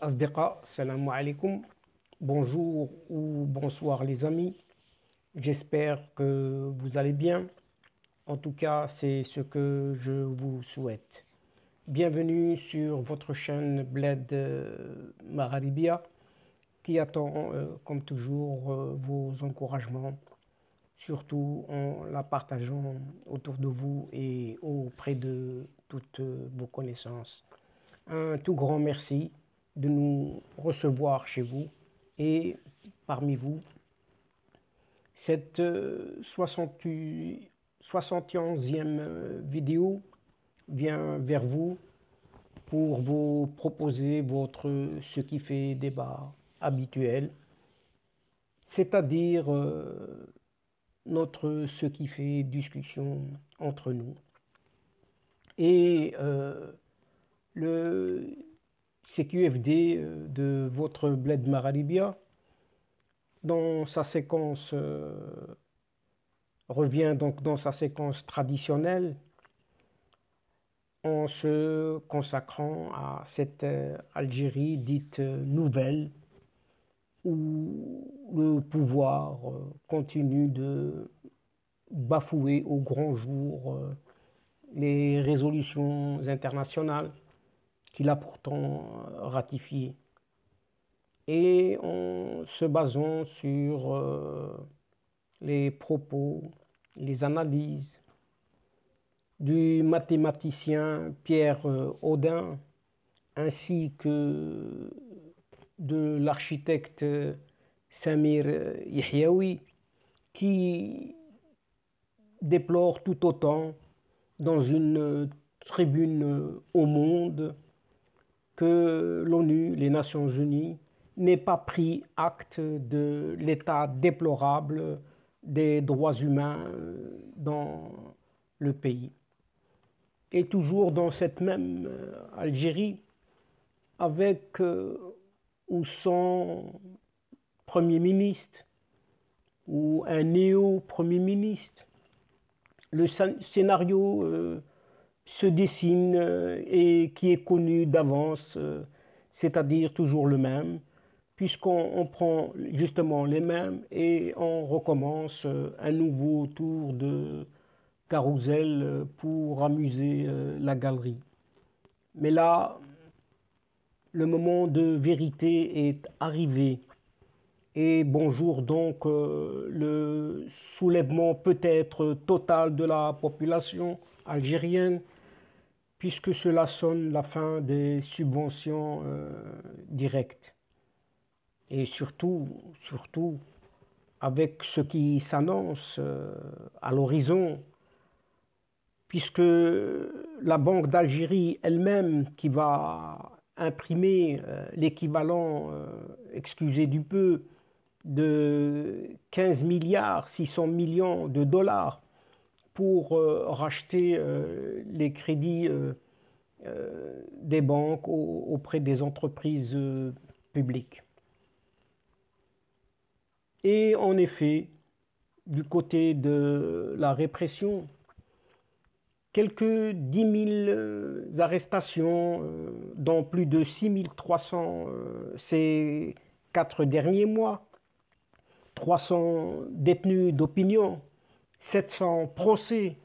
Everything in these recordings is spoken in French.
Asdeqa, salam alaikum, bonjour ou bonsoir les amis, j'espère que vous allez bien, en tout cas c'est ce que je vous souhaite. Bienvenue sur votre chaîne Bled Magharibia qui attend comme toujours vos encouragements, surtout en la partageant autour de vous et auprès de toutes vos connaissances. Un tout grand merci de nous recevoir chez vous et parmi vous cette 71e vidéo vient vers vous pour vous proposer ce qui fait débat habituel, c'est-à-dire notre ce qui fait discussion entre nous. Et le CQFD de votre Bled Magharibia, dans sa séquence, revient donc dans sa séquence traditionnelle en se consacrant à cette Algérie dite nouvelle où le pouvoir continue de bafouer au grand jour les résolutions internationales qu'il a pourtant ratifiées. Et en se basant sur les propos, les analyses du mathématicien Pierre Audin ainsi que de l'architecte Samir Yahyaoui qui déplore tout autant dans une tribune au Monde que l'ONU, les Nations Unies, n'ait pas pris acte de l'état déplorable des droits humains dans le pays. Et toujours dans cette même Algérie, avec ou sans Premier ministre ou un néo-Premier ministre, le scénario se dessine et qui est connu d'avance, c'est-à-dire toujours le même, puisqu'on prend justement les mêmes et on recommence un nouveau tour de carrousel pour amuser la galerie. Mais là, le moment de vérité est arrivé. Et bonjour donc le soulèvement peut-être total de la population algérienne, puisque cela sonne la fin des subventions directes. Et surtout avec ce qui s'annonce à l'horizon, puisque la Banque d'Algérie elle-même qui va imprimer l'équivalent, excusez du peu, de 15 milliards 600 millions de dollars pour racheter les crédits des banques auprès des entreprises publiques. Et en effet, du côté de la répression, quelques 10 000 arrestations, dont plus de 6 300 ces 4 derniers mois, 300 détenus d'opinion, 700 procès,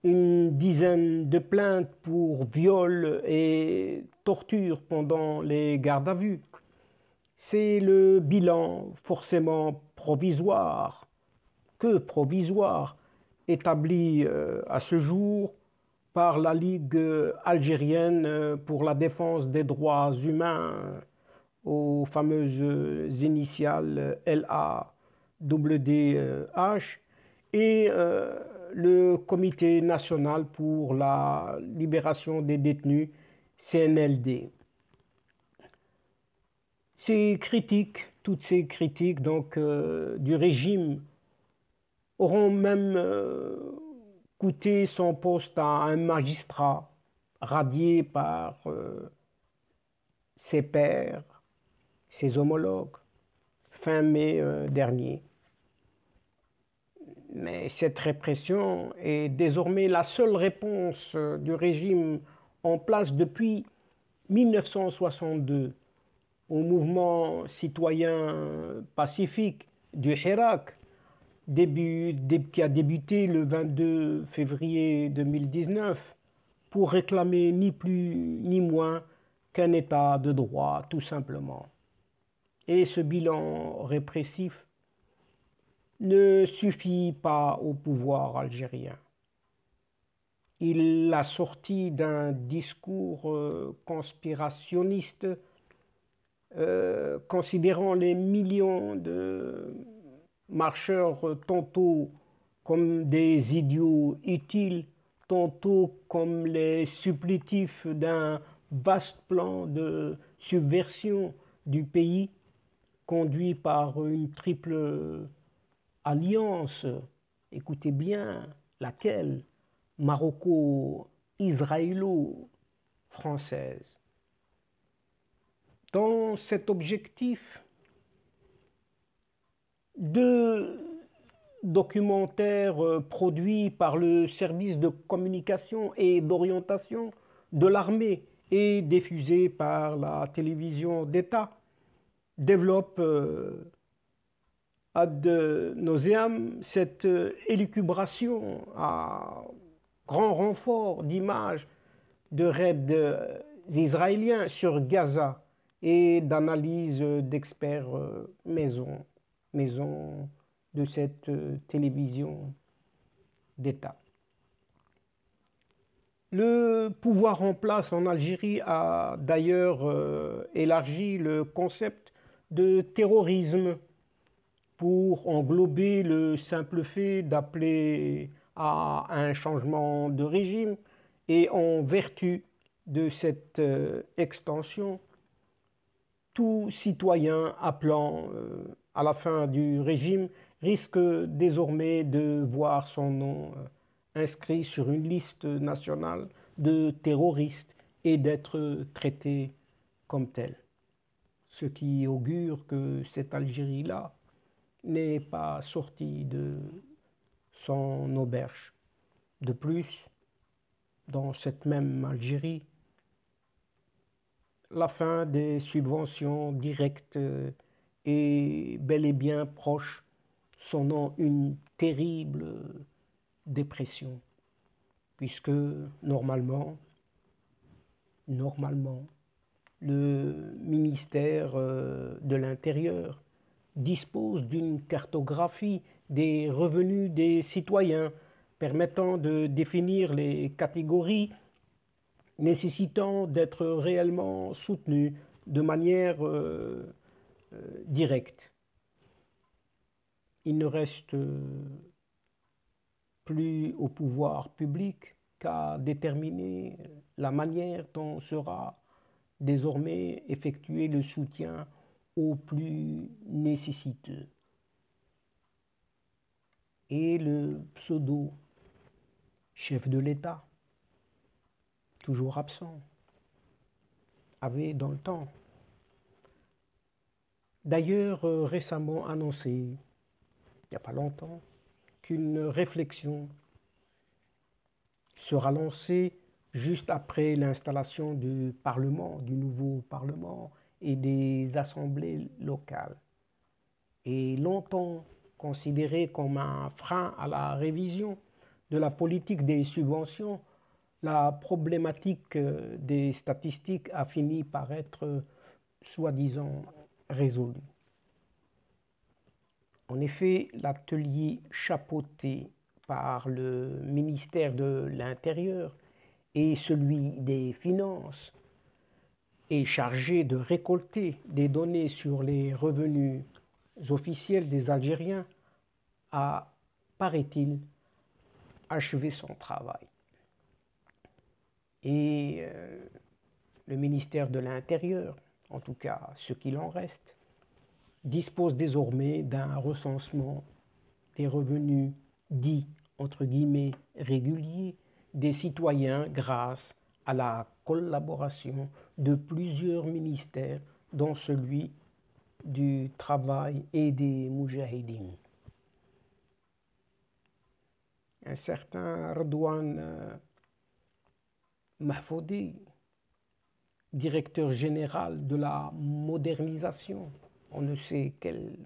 une dizaine de plaintes pour viol et torture pendant les gardes à vue. C'est le bilan forcément provisoire, établi à ce jour par la Ligue algérienne pour la défense des droits humains, aux fameuses initiales LAWDH, et le Comité national pour la libération des détenus, CNLD. Toutes ces critiques donc, du régime auront même coûté son poste à un magistrat radié par ses pairs, ses homologues, fin mai dernier. Mais cette répression est désormais la seule réponse du régime en place depuis 1962 au mouvement citoyen pacifique du Hirak, qui a débuté le 22 février 2019 pour réclamer ni plus ni moins qu'un état de droit, tout simplement. Et ce bilan répressif ne suffit pas au pouvoir algérien. Il l'a sorti d'un discours conspirationniste, considérant les millions de marcheurs tantôt comme des idiots utiles, tantôt comme les supplétifs d'un vaste plan de subversion du pays conduit par une triple alliance. Écoutez bien, laquelle? Maroco-israélo-française. Dans cet objectif, deux documentaires produits par le service de communication et d'orientation de l'armée et diffusés par la télévision d'État développent ad nauseam cette élucubration à grand renfort d'images de raids israéliens sur Gaza et d'analyses d'experts maison de cette télévision d'État. Le pouvoir en place en Algérie a d'ailleurs élargi le concept de terrorisme pour englober le simple fait d'appeler à un changement de régime, et en vertu de cette extension, tout citoyen appelant à la fin du régime risque désormais de voir son nom inscrit sur une liste nationale de terroristes et d'être traité comme tel. Ce qui augure que cette Algérie-là n'est pas sortie de son auberge. De plus, dans cette même Algérie, la fin des subventions directes est bel et bien proche, sonnant une terrible dépression, puisque normalement, le ministère de l'Intérieur dispose d'une cartographie des revenus des citoyens permettant de définir les catégories nécessitant d'être réellement soutenues de manière directe. Il ne reste plus au pouvoir public qu'à déterminer la manière dont sera désormais effectué le soutien aux plus nécessiteux. Et le pseudo-chef de l'État, toujours absent, avait dans le temps, d'ailleurs récemment annoncé, il n'y a pas longtemps, qu'une réflexion sera lancée juste après l'installation du Parlement, du nouveau Parlement et des assemblées locales. Et longtemps considéré comme un frein à la révision de la politique des subventions, la problématique des statistiques a fini par être soi-disant résolue. En effet, l'atelier chapeauté par le ministère de l'Intérieur et celui des Finances est chargé de récolter des données sur les revenus officiels des Algériens a, paraît-il, achevé son travail. Et le ministère de l'Intérieur, en tout cas ce qu'il en reste, dispose désormais d'un recensement des revenus dits entre guillemets réguliers des citoyens grâce à la collaboration de plusieurs ministères, dont celui du travail et des Moudjahidines. Un certain Redouane Mahfoudi directeur général de la modernisation. On ne sait quelle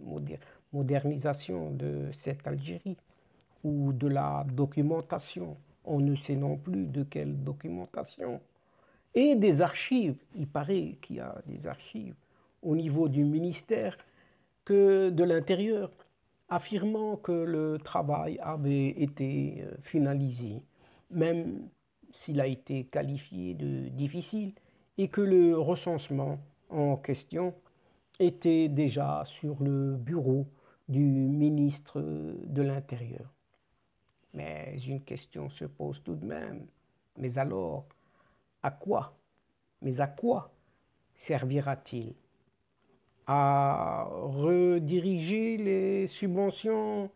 modernisation de cette Algérie, ou de la documentation. On ne sait non plus de quelle documentation. Et des archives. Il paraît qu'il y a des archives au niveau du ministère que de l'Intérieur, affirmant que le travail avait été finalisé, même s'il a été qualifié de difficile, et que le recensement en question était déjà sur le bureau du ministre de l'Intérieur. Mais une question se pose tout de même. Mais alors, à quoi? Mais à quoi servira-t-il? À rediriger les subventions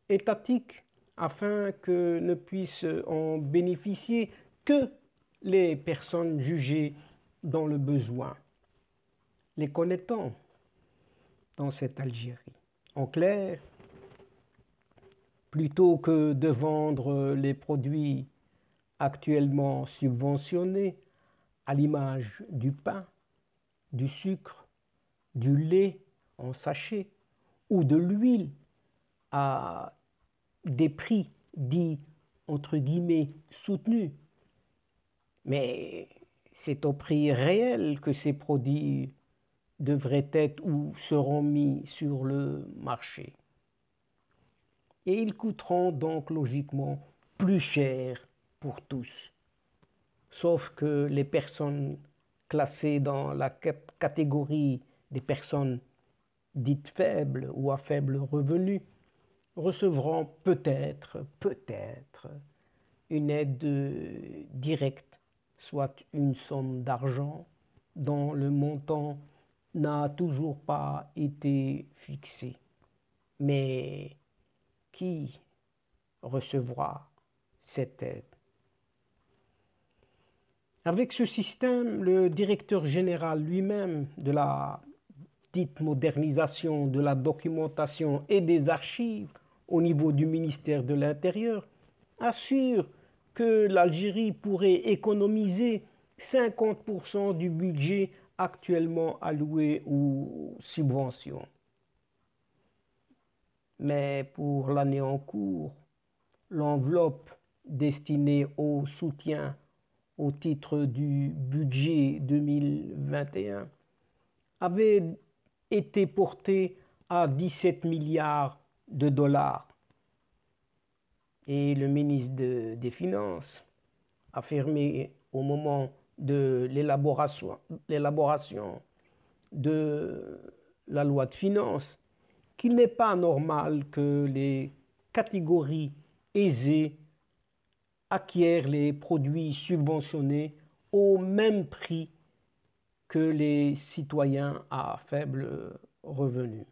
étatiques afin que ne puissent en bénéficier que les personnes jugées dans le besoin. Les connaît-on dans cette Algérie? En clair, plutôt que de vendre les produits actuellement subventionnés, à l'image du pain, du sucre, du lait en sachet ou de l'huile à des prix dits entre guillemets soutenus. Mais c'est au prix réel que ces produits devraient être ou seront mis sur le marché. Et ils coûteront donc logiquement plus cher pour tous. Sauf que les personnes classées dans la catégorie des personnes dites faibles ou à faible revenu recevront peut-être une aide directe, soit une somme d'argent dont le montant n'a toujours pas été fixé. Mais qui recevra cette aide? Avec ce système, le directeur général lui-même de la dite modernisation de la documentation et des archives au niveau du ministère de l'Intérieur assure que l'Algérie pourrait économiser 50% du budget actuellement alloué aux subventions. Mais pour l'année en cours, l'enveloppe destinée au soutien au titre du budget 2021 avait été portée à 17 milliards de dollars. Et le ministre des Finances affirmait au moment de l'élaboration de la loi de finances qu'il n'est pas normal que les catégories aisées acquièrent les produits subventionnés au même prix que les citoyens à faible revenu.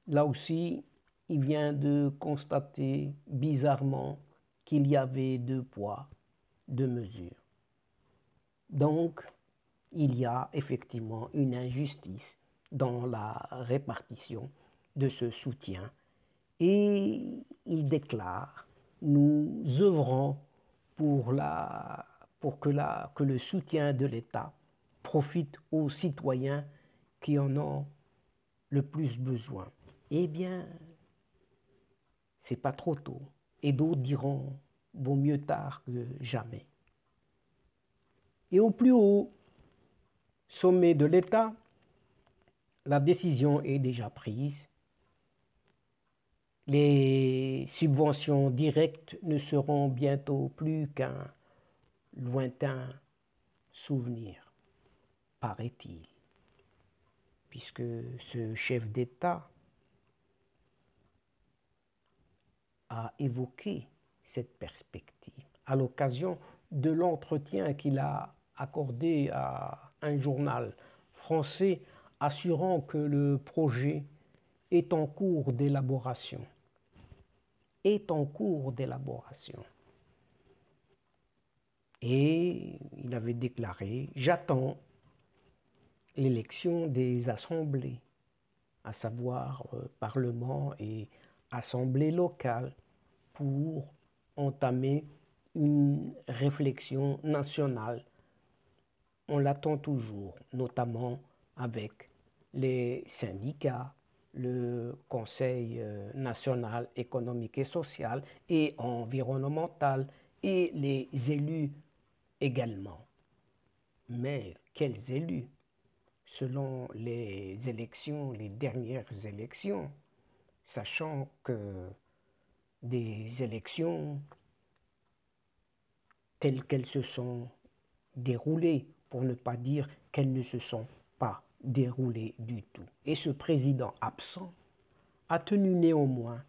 Là aussi, il vient de constater bizarrement qu'il y avait deux poids, deux mesures. Donc, il y a effectivement une injustice dans la répartition de ce soutien. Et il déclare: nous œuvrons pour que le soutien de l'État profite aux citoyens qui en ont le plus besoin. Eh bien, c'est pas trop tôt. Et d'autres diront: vaut mieux tard que jamais. Et au plus haut sommet de l'État, la décision est déjà prise. Les subventions directes ne seront bientôt plus qu'un lointain souvenir, paraît-il, puisque ce chef d'État a évoqué cette perspective à l'occasion de l'entretien qu'il a accordé à un journal français, assurant que le projet est en cours d'élaboration. Est en cours d'élaboration. Et il avait déclaré: j'attends l'élection des assemblées, à savoir Parlement et Assemblée locale, pour entamer une réflexion nationale on l'attend toujours, notamment avec les syndicats, le Conseil national économique et social et environnemental et les élus également. Mais quels élus? Selon les élections, les dernières élections, sachant que des élections telles qu'elles se sont déroulées, pour ne pas dire qu'elles ne se sont pas déroulées du tout. Et ce président absent a tenu néanmoins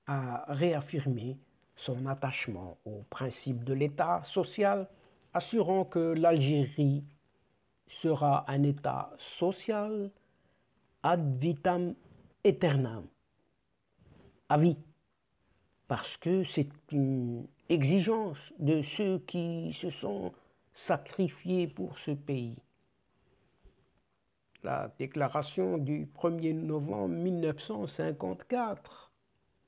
à réaffirmer son attachement au principe de l'État social, assurant que l'Algérie sera un État social ad vitam aeternam, à vie, parce que c'est une exigence de ceux qui se sont sacrifiés pour ce pays. La déclaration du 1er novembre 1954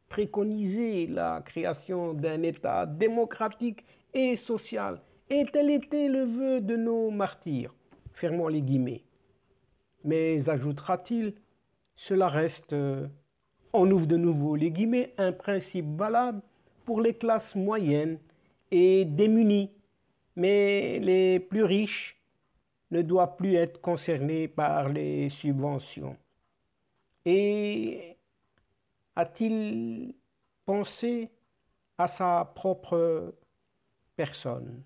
préconisait la création d'un État démocratique et social, et tel était le vœu de nos martyrs. Fermons les guillemets. Mais ajoutera-t-il, cela reste, on ouvre de nouveau les guillemets, un principe valable pour les classes moyennes et démunies, mais les plus riches ne doivent plus être concernés par les subventions. Et a-t-il pensé à sa propre personne?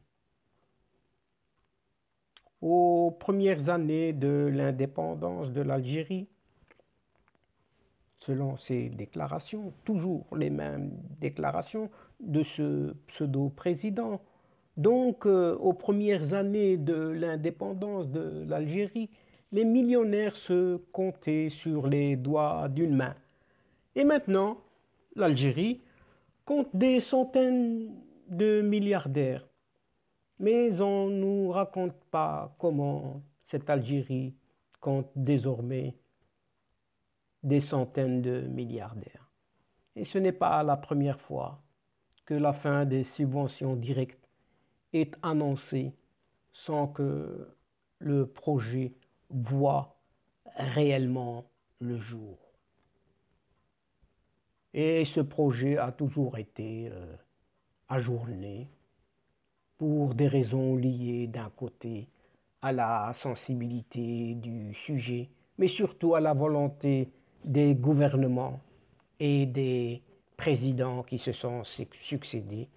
Aux premières années de l'indépendance de l'Algérie, selon ses déclarations, toujours les mêmes déclarations de ce pseudo-président. Donc, aux premières années de l'indépendance de l'Algérie, les millionnaires se comptaient sur les doigts d'une main. Et maintenant, l'Algérie compte des centaines de milliardaires. Mais on ne nous raconte pas comment cette Algérie compte désormais des centaines de milliardaires. Et ce n'est pas la première fois que la fin des subventions directes est annoncée sans que le projet voie réellement le jour. Et ce projet a toujours été ajourné pour des raisons liées d'un côté à la sensibilité du sujet, mais surtout à la volonté des gouvernements et des présidents qui se sont succédés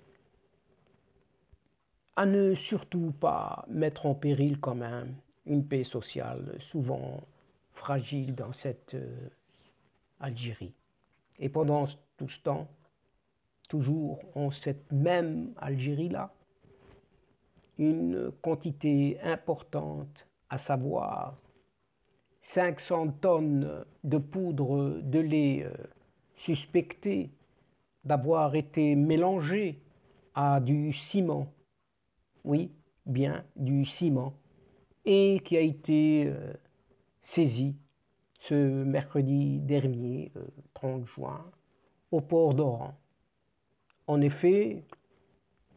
à ne surtout pas mettre en péril quand même une paix sociale souvent fragile dans cette Algérie. Et pendant tout ce temps, toujours en cette même Algérie-là, une quantité importante, à savoir 500 tonnes de poudre de lait suspectée d'avoir été mélangée à du ciment, oui, bien du ciment, et qui a été saisie ce mercredi dernier, 30 juin, au port d'Oran. En effet,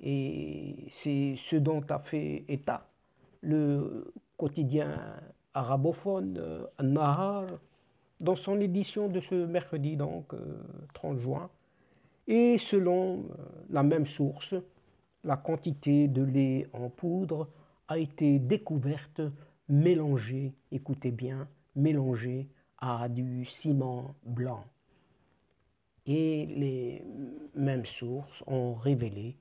et c'est ce dont a fait état le quotidien arabophone An-Nahar dans son édition de ce mercredi, donc 30 juin. Et selon la même source, la quantité de lait en poudre a été découverte mélangée, écoutez bien, mélangée à du ciment blanc. Et les mêmes sources ont révélé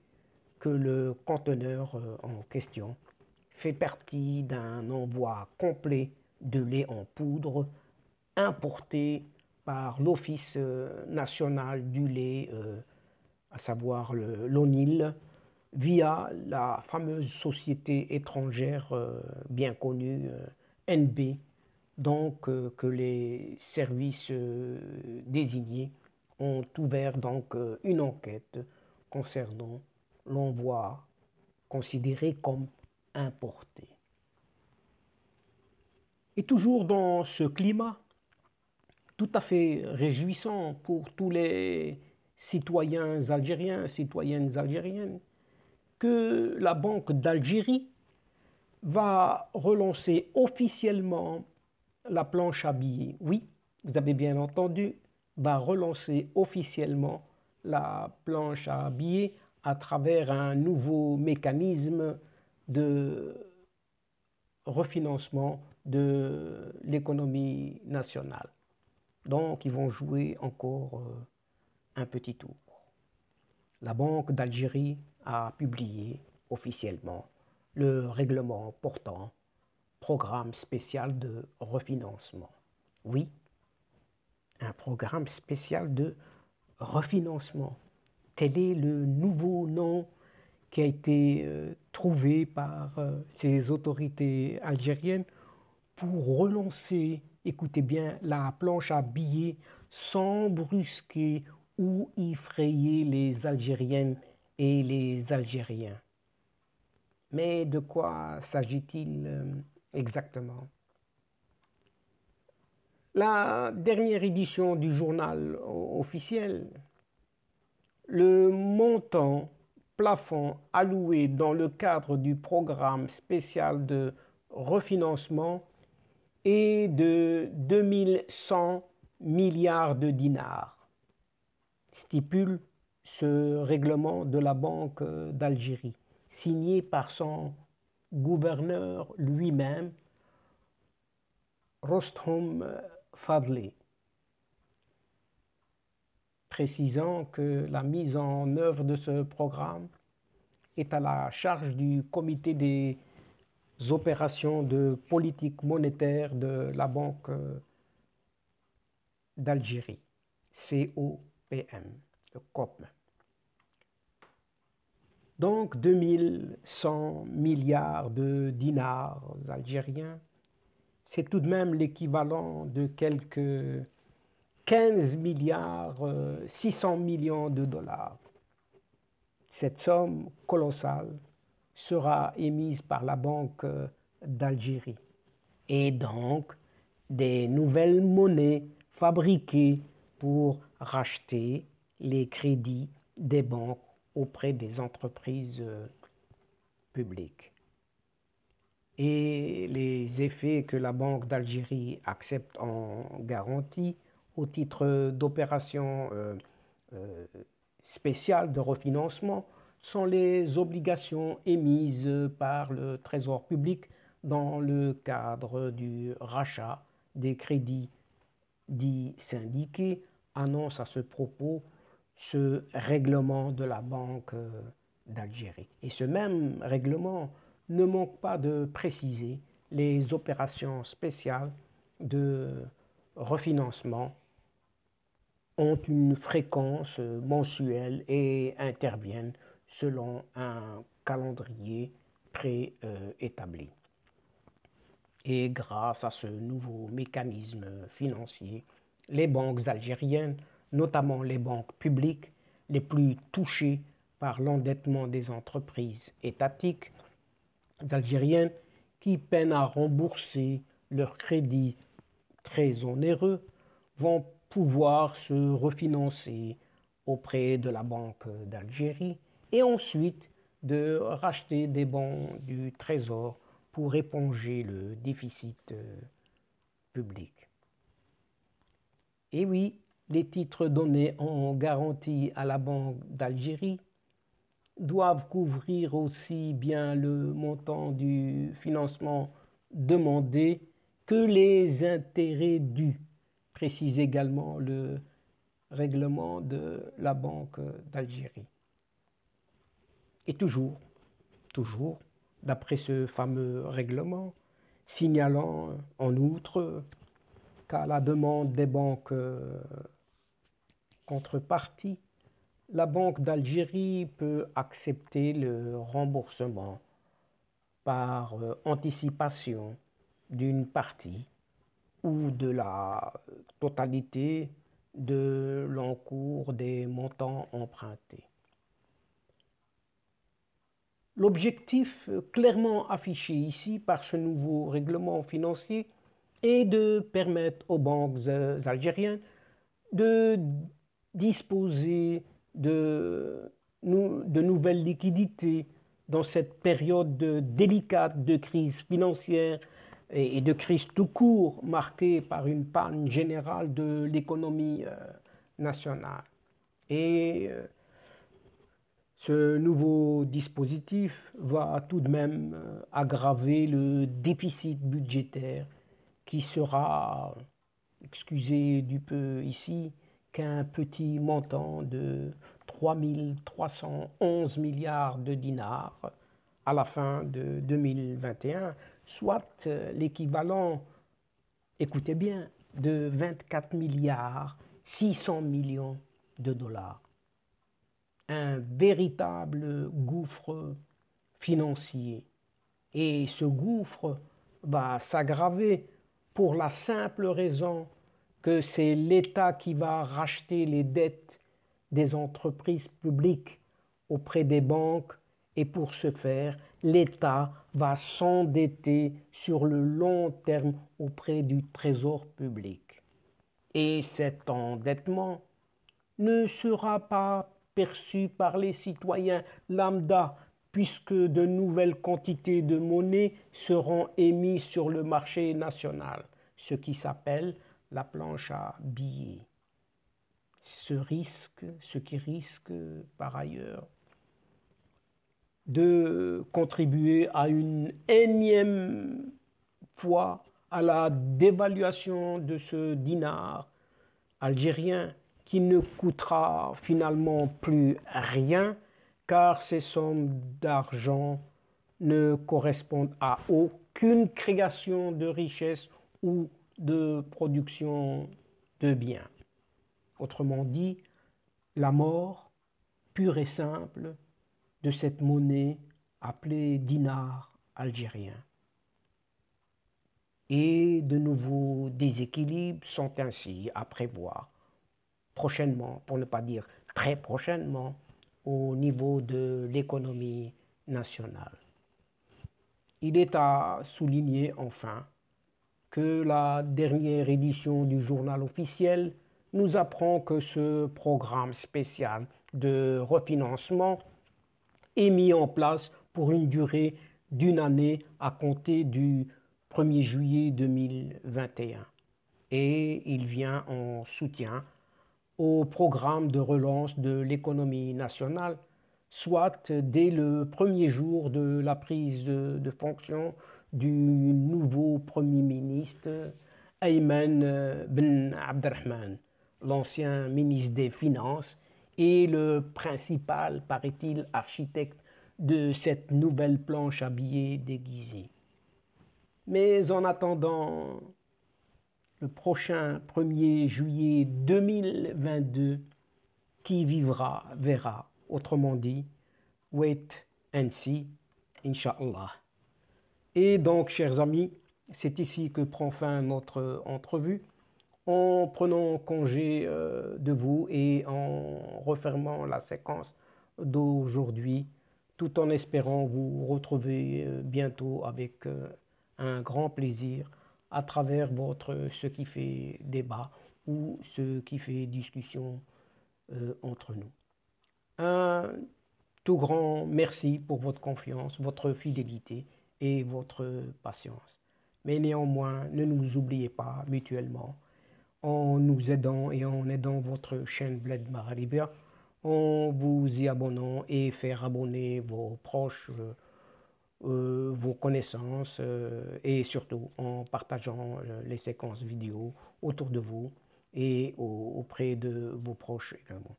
que le conteneur en question fait partie d'un envoi complet de lait en poudre importé par l'Office national du lait, à savoir l'ONIL, via la fameuse société étrangère bien connue NB, donc que les services désignés ont ouvert donc une enquête concernant l'envoi considéré comme importé. Et toujours dans ce climat tout à fait réjouissant pour tous les citoyens algériens, citoyennes algériennes, que la Banque d'Algérie va relancer officiellement la planche à billets. Oui, vous avez bien entendu, va relancer officiellement la planche à billets à travers un nouveau mécanisme de refinancement de l'économie nationale. Donc, ils vont jouer encore un petit tour. La Banque d'Algérie a publié officiellement le règlement portant programme spécial de refinancement. Oui, un programme spécial de refinancement. Tel est le nouveau nom qui a été trouvé par ces autorités algériennes pour relancer, écoutez bien, la planche à billets sans brusquer ou effrayer les Algériennes et les Algériens. Mais de quoi s'agit-il exactement? La dernière édition du journal officiel, le montant plafond alloué dans le cadre du programme spécial de refinancement est de 2100 milliards de dinars, stipule ce règlement de la Banque d'Algérie, signé par son gouverneur lui-même, Rostom Fadli, précisant que la mise en œuvre de ce programme est à la charge du comité des opérations de politique monétaire de la Banque d'Algérie, COPM, le COPM. Donc 2100 milliards de dinars algériens, c'est tout de même l'équivalent de quelques 15 milliards 600 millions de dollars. Cette somme colossale sera émise par la Banque d'Algérie et donc des nouvelles monnaies fabriquées pour racheter les crédits des banques auprès des entreprises publiques. Et les effets que la Banque d'Algérie accepte en garantie au titre d'opérations spéciales de refinancement sont les obligations émises par le Trésor public dans le cadre du rachat des crédits dits syndiqués, annonce à ce propos ce règlement de la Banque d'Algérie. Et ce même règlement ne manque pas de préciser les opérations spéciales de refinancement ont une fréquence mensuelle et interviennent selon un calendrier préétabli. Et grâce à ce nouveau mécanisme financier, les banques algériennes, notamment les banques publiques, les plus touchées par l'endettement des entreprises étatiques algériennes qui peinent à rembourser leurs crédits très onéreux, vont pouvoir se refinancer auprès de la Banque d'Algérie et ensuite de racheter des bons du Trésor pour éponger le déficit public. Et oui, les titres donnés en garantie à la Banque d'Algérie doivent couvrir aussi bien le montant du financement demandé que les intérêts dus, précise également le règlement de la Banque d'Algérie. Et toujours, d'après ce fameux règlement, signalant en outre qu'à la demande des banques contreparties, la Banque d'Algérie peut accepter le remboursement par anticipation d'une partie ou de la totalité de l'encours des montants empruntés. L'objectif clairement affiché ici par ce nouveau règlement financier est de permettre aux banques algériennes de disposer de nouvelles liquidités dans cette période délicate de crise financière et de crise tout court, marquée par une panne générale de l'économie nationale. Et ce nouveau dispositif va tout de même aggraver le déficit budgétaire qui sera, excusez du peu ici, qu'un petit montant de 3 311 milliards de dinars à la fin de 2021, soit l'équivalent, écoutez bien, de 24 milliards 600 millions de dollars. Un véritable gouffre financier. Et ce gouffre va s'aggraver pour la simple raison que c'est l'État qui va racheter les dettes des entreprises publiques auprès des banques et pour ce faire, l'État va s'endetter sur le long terme auprès du Trésor public. Et cet endettement ne sera pas perçu par les citoyens lambda puisque de nouvelles quantités de monnaie seront émises sur le marché national, ce qui s'appelle la planche à billets. Ce qui risque par ailleurs de contribuer à une énième fois à la dévaluation de ce dinar algérien qui ne coûtera finalement plus rien car ces sommes d'argent ne correspondent à aucune création de richesse ou de production de biens. Autrement dit, la mort pure et simple de cette monnaie appelée dinar algérien. Et de nouveaux déséquilibres sont ainsi à prévoir prochainement, pour ne pas dire très prochainement, au niveau de l'économie nationale. Il est à souligner enfin que la dernière édition du journal officiel nous apprend que ce programme spécial de refinancement est mis en place pour une durée d'une année à compter du 1er juillet 2021. Et il vient en soutien au programme de relance de l'économie nationale, soit dès le premier jour de la prise de fonction du nouveau Premier ministre Ayman Ben Abdelrahman, l'ancien ministre des Finances et le principal, paraît-il, architecte de cette nouvelle planche à billets déguisée. Mais en attendant le prochain 1er juillet 2022, qui vivra verra. Autrement dit, wait and see, Inch'Allah. Et donc, chers amis, c'est ici que prend fin notre entrevue. En prenant congé de vous et en refermant la séquence d'aujourd'hui, tout en espérant vous retrouver bientôt avec un grand plaisir à travers votre ce qui fait débat ou ce qui fait discussion entre nous. Un tout grand merci pour votre confiance, votre fidélité et votre patience. Mais néanmoins, ne nous oubliez pas mutuellement en nous aidant et en aidant votre chaîne Bled Maghribia, en vous y abonnant et faire abonner vos proches, vos connaissances et surtout en partageant les séquences vidéo autour de vous et auprès de vos proches également.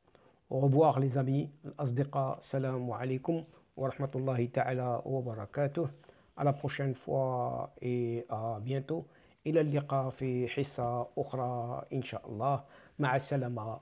Au revoir les amis, asdiqa, salam alaikum wa rahmatullahi ta'ala wa barakatuh. À la prochaine fois et à bientôt. إلى اللقاء في حصة أخرى إن شاء الله. مع السلامة.